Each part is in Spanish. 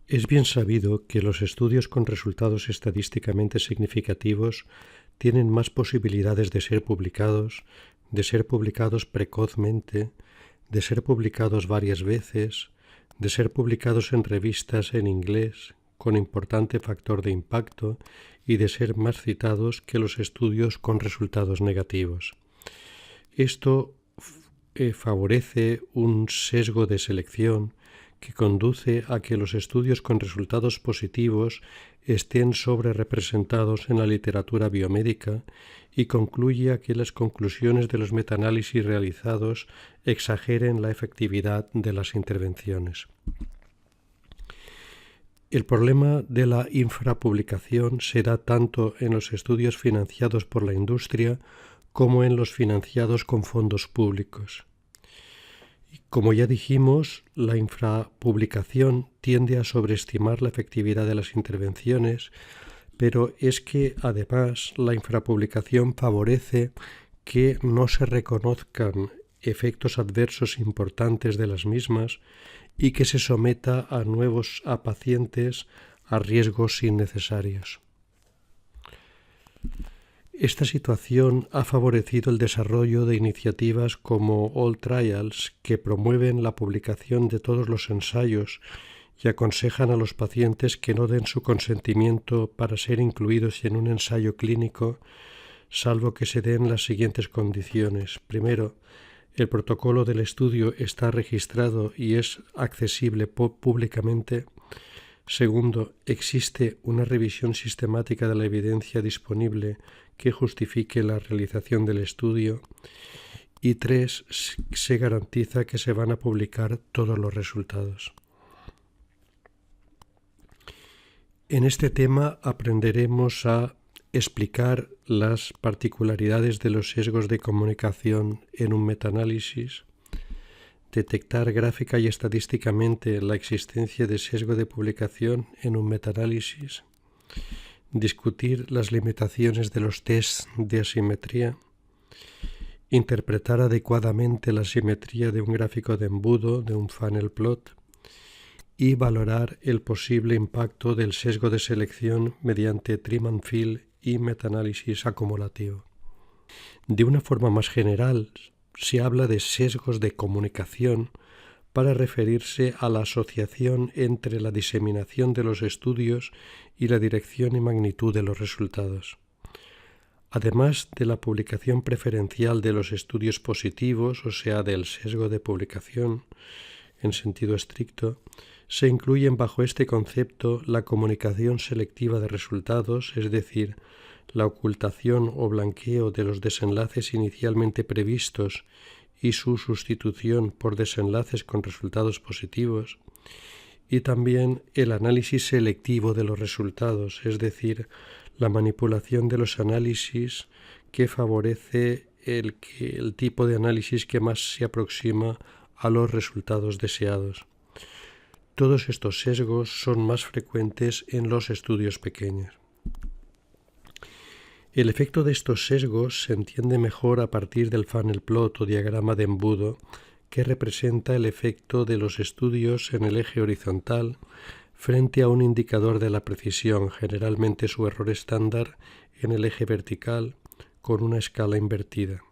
Es bien sabido que los estudios con resultados estadísticamente significativos tienen más posibilidades de ser publicados precozmente, de ser publicados varias veces, de ser publicados en revistas en inglés con importante factor de impacto y de ser más citados que los estudios con resultados negativos. Esto favorece un sesgo de selección que conduce a que los estudios con resultados positivos estén sobrerepresentados en la literatura biomédica y concluye a que las conclusiones de los metaanálisis realizados exageren la efectividad de las intervenciones. El problema de la infrapublicación se da tanto en los estudios financiados por la industria como en los financiados con fondos públicos. Como ya dijimos, la infrapublicación tiende a sobreestimar la efectividad de las intervenciones, pero es que además la infrapublicación favorece que no se reconozcan efectos adversos importantes de las mismas y que se someta a pacientes a riesgos innecesarios. Esta situación ha favorecido el desarrollo de iniciativas como All Trials, que promueven la publicación de todos los ensayos y aconsejan a los pacientes que no den su consentimiento para ser incluidos en un ensayo clínico, salvo que se den las siguientes condiciones. Primero, el protocolo del estudio está registrado y es accesible públicamente. Segundo, existe una revisión sistemática de la evidencia disponible que justifique la realización del estudio. Y 3, se garantiza que se van a publicar todos los resultados. En este tema aprenderemos a explicar las particularidades de los sesgos de comunicación en un metaanálisis, detectar gráfica y estadísticamente la existencia de sesgo de publicación en un metaanálisis, discutir las limitaciones de los tests de asimetría, interpretar adecuadamente la simetría de un gráfico de embudo, de un funnel plot, y valorar el posible impacto del sesgo de selección mediante trim and fill y metaanálisis acumulativo. De una forma más general, se habla de sesgos de comunicación para referirse a la asociación entre la diseminación de los estudios y la dirección y magnitud de los resultados. Además de la publicación preferencial de los estudios positivos, o sea, del sesgo de publicación en sentido estricto, se incluyen bajo este concepto la comunicación selectiva de resultados, es decir, la ocultación o blanqueo de los desenlaces inicialmente previstos y su sustitución por desenlaces con resultados positivos, y también el análisis selectivo de los resultados, es decir, la manipulación de los análisis que favorece el tipo de análisis que más se aproxima a los resultados deseados. Todos estos sesgos son más frecuentes en los estudios pequeños. El efecto de estos sesgos se entiende mejor a partir del funnel plot o diagrama de embudo, que representa el efecto de los estudios en el eje horizontal frente a un indicador de la precisión, generalmente su error estándar, en el eje vertical con una escala invertida.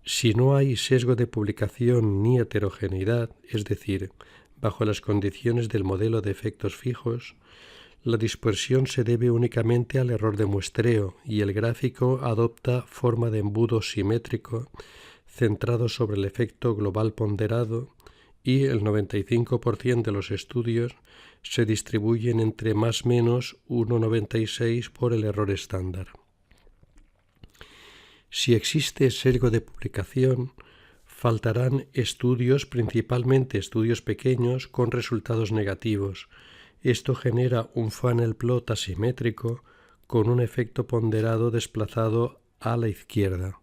Si no hay sesgo de publicación ni heterogeneidad, es decir, bajo las condiciones del modelo de efectos fijos, la dispersión se debe únicamente al error de muestreo y el gráfico adopta forma de embudo simétrico centrado sobre el efecto global ponderado y el 95% de los estudios se distribuyen entre más o menos 1,96 por el error estándar. Si existe sesgo de publicación, faltarán estudios, principalmente estudios pequeños, con resultados negativos. Esto genera un funnel plot asimétrico con un efecto ponderado desplazado a la izquierda.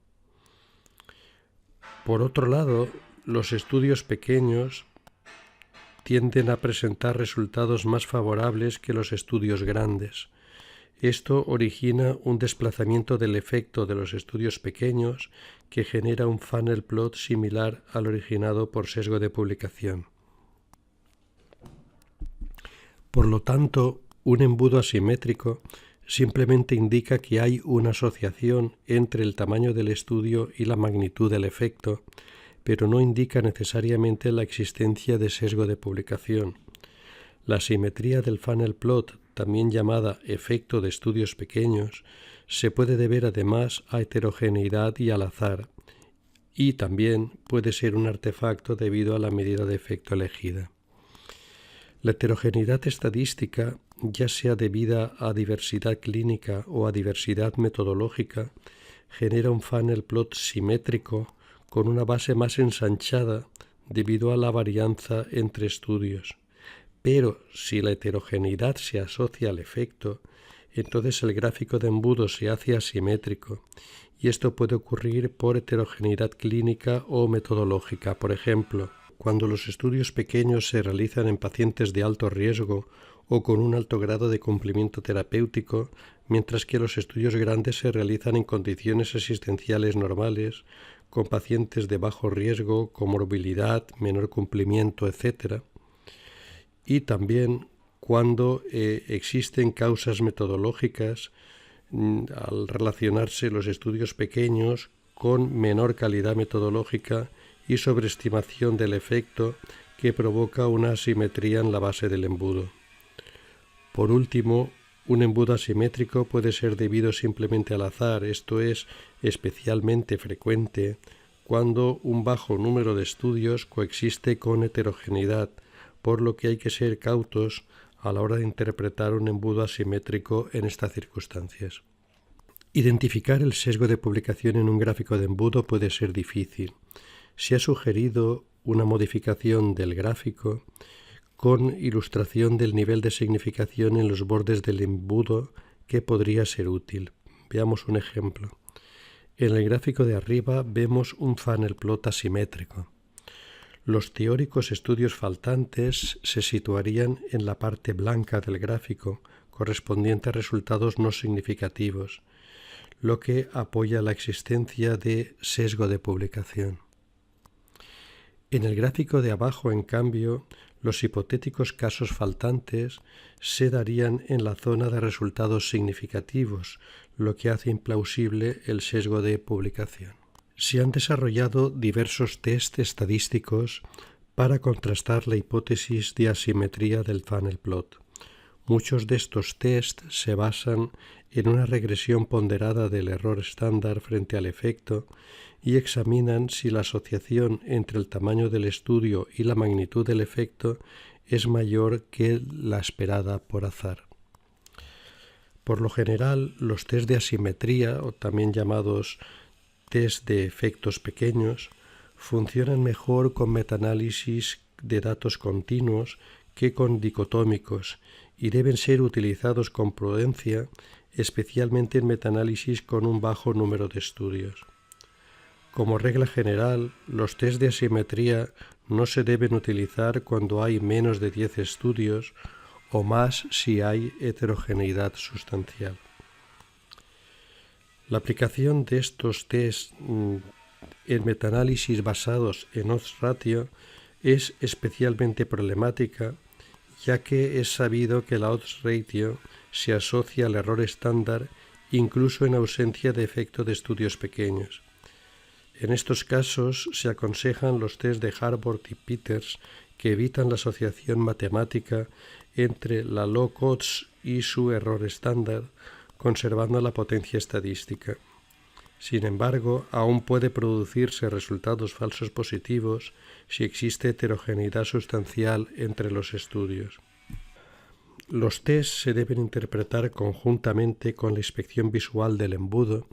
Por otro lado, los estudios pequeños tienden a presentar resultados más favorables que los estudios grandes. Esto origina un desplazamiento del efecto de los estudios pequeños que genera un funnel plot similar al originado por sesgo de publicación. Por lo tanto, un embudo asimétrico simplemente indica que hay una asociación entre el tamaño del estudio y la magnitud del efecto, pero no indica necesariamente la existencia de sesgo de publicación. La asimetría del funnel plot, también llamada efecto de estudios pequeños, se puede deber además a heterogeneidad y al azar, y también puede ser un artefacto debido a la medida de efecto elegida. La heterogeneidad estadística, ya sea debida a diversidad clínica o a diversidad metodológica, genera un funnel plot simétrico con una base más ensanchada debido a la varianza entre estudios. Pero si la heterogeneidad se asocia al efecto, entonces el gráfico de embudo se hace asimétrico, y esto puede ocurrir por heterogeneidad clínica o metodológica. Por ejemplo, cuando los estudios pequeños se realizan en pacientes de alto riesgo o con un alto grado de cumplimiento terapéutico, mientras que los estudios grandes se realizan en condiciones asistenciales normales, con pacientes de bajo riesgo, comorbilidad, menor cumplimiento, etc. Y también cuando existen causas metodológicas al relacionarse los estudios pequeños con menor calidad metodológica y sobreestimación del efecto que provoca una asimetría en la base del embudo. Por último, un embudo asimétrico puede ser debido simplemente al azar. Esto es especialmente frecuente cuando un bajo número de estudios coexiste con heterogeneidad, por lo que hay que ser cautos a la hora de interpretar un embudo asimétrico en estas circunstancias. Identificar el sesgo de publicación en un gráfico de embudo puede ser difícil. Se ha sugerido una modificación del gráfico con ilustración del nivel de significación en los bordes del embudo que podría ser útil. Veamos un ejemplo. En el gráfico de arriba vemos un funnel plot asimétrico. Los teóricos estudios faltantes se situarían en la parte blanca del gráfico, correspondiente a resultados no significativos, lo que apoya la existencia de sesgo de publicación. En el gráfico de abajo, en cambio, los hipotéticos casos faltantes se darían en la zona de resultados significativos, lo que hace implausible el sesgo de publicación. Se han desarrollado diversos test estadísticos para contrastar la hipótesis de asimetría del funnel plot. Muchos de estos test se basan en una regresión ponderada del error estándar frente al efecto y examinan si la asociación entre el tamaño del estudio y la magnitud del efecto es mayor que la esperada por azar. Por lo general, los test de asimetría, o también llamados test de efectos pequeños, funcionan mejor con metaanálisis de datos continuos que con dicotómicos y deben ser utilizados con prudencia, especialmente en metaanálisis con un bajo número de estudios. Como regla general, los test de asimetría no se deben utilizar cuando hay menos de 10 estudios o más si hay heterogeneidad sustancial. La aplicación de estos test en metaanálisis basados en odds ratio es especialmente problemática, ya que es sabido que la odds ratio se asocia al error estándar incluso en ausencia de efecto de estudios pequeños. En estos casos se aconsejan los test de Harbord y Peters que evitan la asociación matemática entre la log odds y su error estándar, conservando la potencia estadística. Sin embargo, aún puede producirse resultados falsos positivos si existe heterogeneidad sustancial entre los estudios. Los test se deben interpretar conjuntamente con la inspección visual del embudo,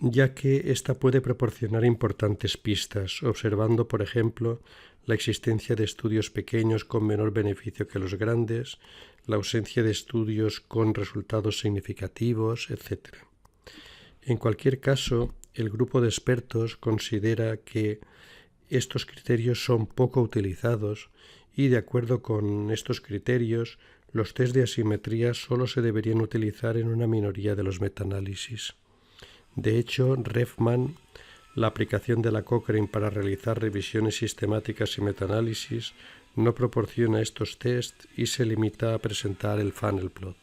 ya que ésta puede proporcionar importantes pistas, observando, por ejemplo, la existencia de estudios pequeños con menor beneficio que los grandes, la ausencia de estudios con resultados significativos, etc. En cualquier caso, el grupo de expertos considera que estos criterios son poco utilizados y, de acuerdo con estos criterios, los test de asimetría solo se deberían utilizar en una minoría de los metaanálisis. De hecho, Refman, la aplicación de la Cochrane para realizar revisiones sistemáticas y metaanálisis, no proporciona estos tests y se limita a presentar el funnel plot.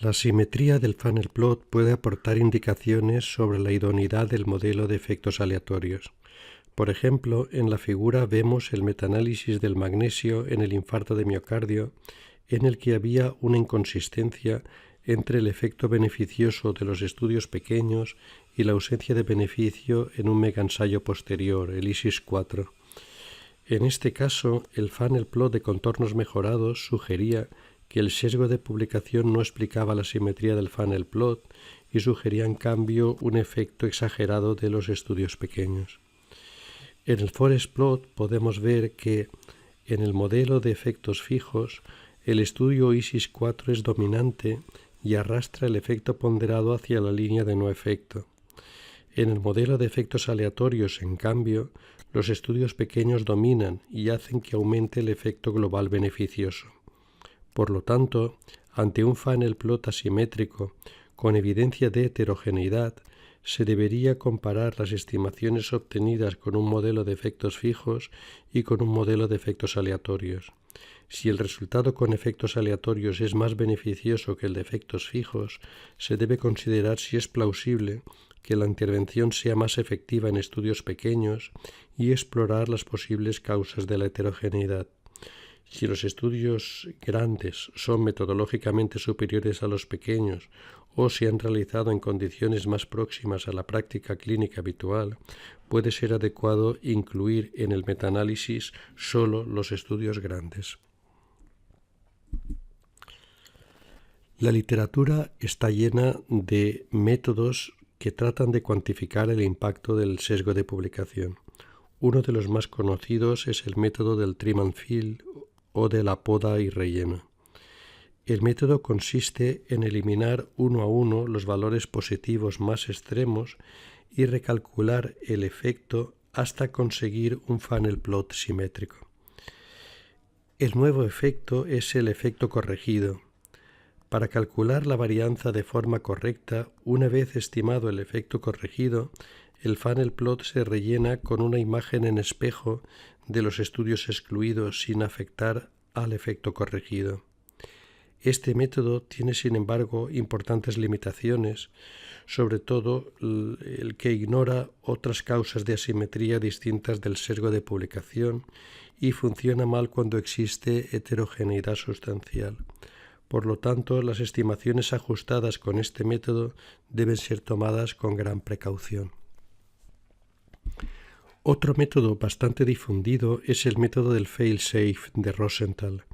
La simetría del funnel plot puede aportar indicaciones sobre la idoneidad del modelo de efectos aleatorios. Por ejemplo, en la figura vemos el metaanálisis del magnesio en el infarto de miocardio, en el que había una inconsistencia entre el efecto beneficioso de los estudios pequeños y la ausencia de beneficio en un megaensayo posterior, el ISIS-4. En este caso, el funnel plot de contornos mejorados sugería que el sesgo de publicación no explicaba la simetría del funnel plot y sugería en cambio un efecto exagerado de los estudios pequeños. En el forest plot podemos ver que en el modelo de efectos fijos el estudio ISIS-4 es dominante y arrastra el efecto ponderado hacia la línea de no efecto. En el modelo de efectos aleatorios, en cambio, los estudios pequeños dominan y hacen que aumente el efecto global beneficioso. Por lo tanto, ante un funnel plot asimétrico con evidencia de heterogeneidad, se debería comparar las estimaciones obtenidas con un modelo de efectos fijos y con un modelo de efectos aleatorios. Si el resultado con efectos aleatorios es más beneficioso que el de efectos fijos, se debe considerar si es plausible que la intervención sea más efectiva en estudios pequeños y explorar las posibles causas de la heterogeneidad. Si los estudios grandes son metodológicamente superiores a los pequeños o se han realizado en condiciones más próximas a la práctica clínica habitual, puede ser adecuado incluir en el metaanálisis solo los estudios grandes. La literatura está llena de métodos que tratan de cuantificar el impacto del sesgo de publicación. Uno de los más conocidos es el método del trim and fill o de la poda y relleno. El método consiste en eliminar uno a uno los valores positivos más extremos y recalcular el efecto hasta conseguir un funnel plot simétrico. El nuevo efecto es el efecto corregido. Para calcular la varianza de forma correcta, una vez estimado el efecto corregido, el funnel plot se rellena con una imagen en espejo de los estudios excluidos sin afectar al efecto corregido. Este método tiene, sin embargo, importantes limitaciones, sobre todo el que ignora otras causas de asimetría distintas del sesgo de publicación y funciona mal cuando existe heterogeneidad sustancial. Por lo tanto, las estimaciones ajustadas con este método deben ser tomadas con gran precaución. Otro método bastante difundido es el método del fail-safe de Rosenthal.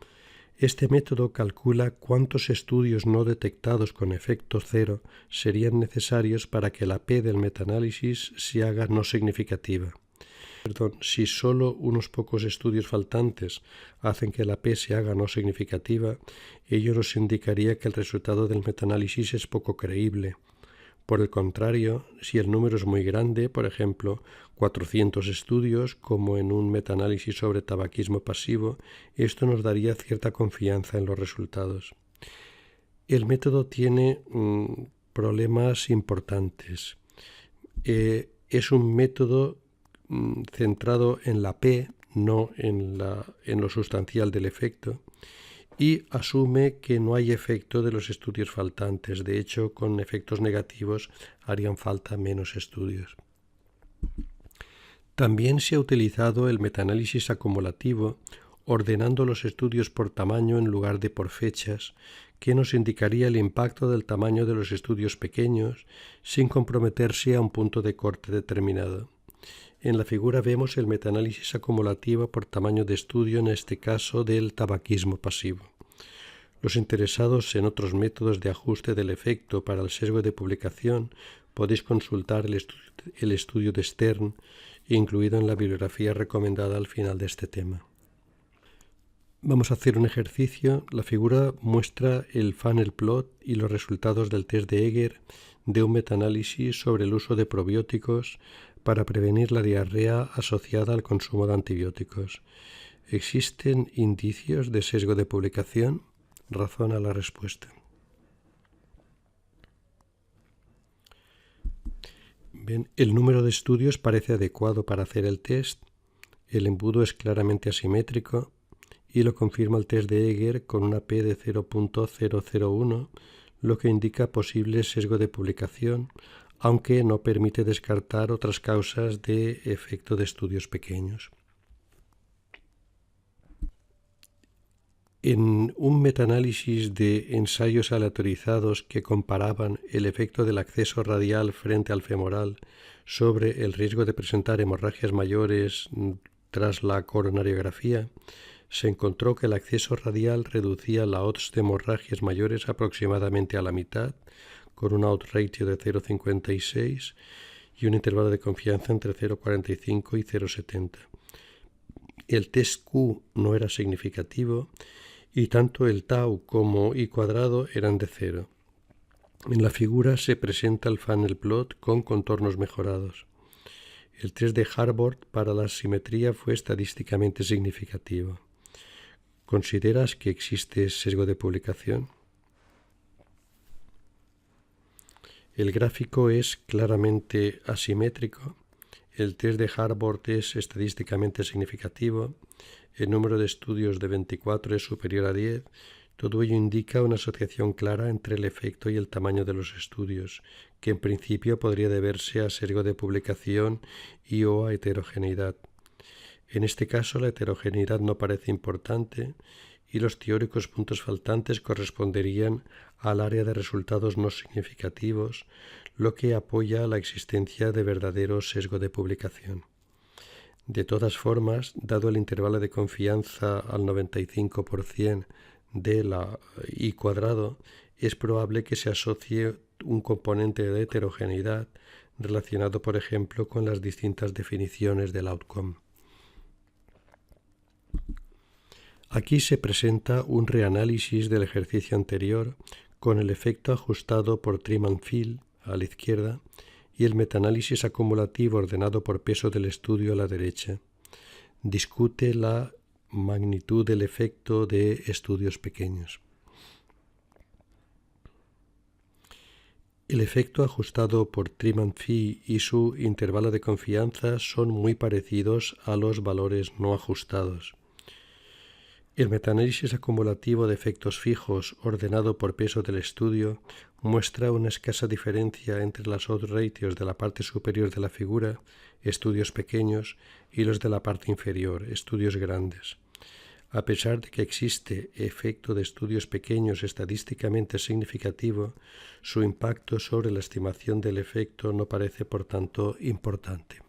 Este método calcula cuántos estudios no detectados con efecto cero serían necesarios para que la P del metaanálisis se haga no significativa. Si solo unos pocos estudios faltantes hacen que la P se haga no significativa, ello nos indicaría que el resultado del metaanálisis es poco creíble. Por el contrario, si el número es muy grande, por ejemplo, 400 estudios, como en un metaanálisis sobre tabaquismo pasivo, esto nos daría cierta confianza en los resultados. El método tiene problemas importantes. Es un método centrado en la P, no en lo sustancial del efecto, y asume que no hay efecto de los estudios faltantes. De hecho, con efectos negativos harían falta menos estudios. También se ha utilizado el metaanálisis acumulativo, ordenando los estudios por tamaño en lugar de por fechas, que nos indicaría el impacto del tamaño de los estudios pequeños sin comprometerse a un punto de corte determinado. En la figura vemos el metaanálisis acumulativo por tamaño de estudio, en este caso del tabaquismo pasivo. Los interesados en otros métodos de ajuste del efecto para el sesgo de publicación podéis consultar el estudio de Stern, incluido en la bibliografía recomendada al final de este tema. Vamos a hacer un ejercicio. La figura muestra el funnel plot y los resultados del test de Egger de un metaanálisis sobre el uso de probióticos para prevenir la diarrea asociada al consumo de antibióticos. ¿Existen indicios de sesgo de publicación? Razona la respuesta. Bien, el número de estudios parece adecuado para hacer el test. El embudo es claramente asimétrico y lo confirma el test de Egger con una P de 0.001, lo que indica posible sesgo de publicación, aunque no permite descartar otras causas de efecto de estudios pequeños. En un metaanálisis de ensayos aleatorizados que comparaban el efecto del acceso radial frente al femoral sobre el riesgo de presentar hemorragias mayores tras la coronariografía, se encontró que el acceso radial reducía la odds de hemorragias mayores aproximadamente a la mitad, con una odds ratio de 0,56 y un intervalo de confianza entre 0,45 y 0,70. El test Q no era significativo y tanto el tau como I cuadrado eran de 0. En la figura se presenta el funnel plot con contornos mejorados. El test de Harbord para la simetría fue estadísticamente significativo. ¿Consideras que existe sesgo de publicación? El gráfico es claramente asimétrico. El test de Harbord es estadísticamente significativo. El número de estudios de 24 es superior a 10. Todo ello indica una asociación clara entre el efecto y el tamaño de los estudios, que en principio podría deberse a sesgo de publicación y o a heterogeneidad. En este caso, la heterogeneidad no parece importante y los teóricos puntos faltantes corresponderían al área de resultados no significativos, lo que apoya la existencia de verdadero sesgo de publicación. De todas formas, dado el intervalo de confianza al 95% de la I cuadrado, es probable que se asocie un componente de heterogeneidad relacionado, por ejemplo, con las distintas definiciones del outcome. Aquí se presenta un reanálisis del ejercicio anterior con el efecto ajustado por Trim and Fill a la izquierda y el metaanálisis acumulativo ordenado por peso del estudio a la derecha. Discute la magnitud del efecto de estudios pequeños. El efecto ajustado por Trim and Fill y su intervalo de confianza son muy parecidos a los valores no ajustados. El metaanálisis acumulativo de efectos fijos ordenado por peso del estudio muestra una escasa diferencia entre las odds ratios de la parte superior de la figura, estudios pequeños, y los de la parte inferior, estudios grandes. A pesar de que existe efecto de estudios pequeños estadísticamente significativo, su impacto sobre la estimación del efecto no parece, por tanto, importante.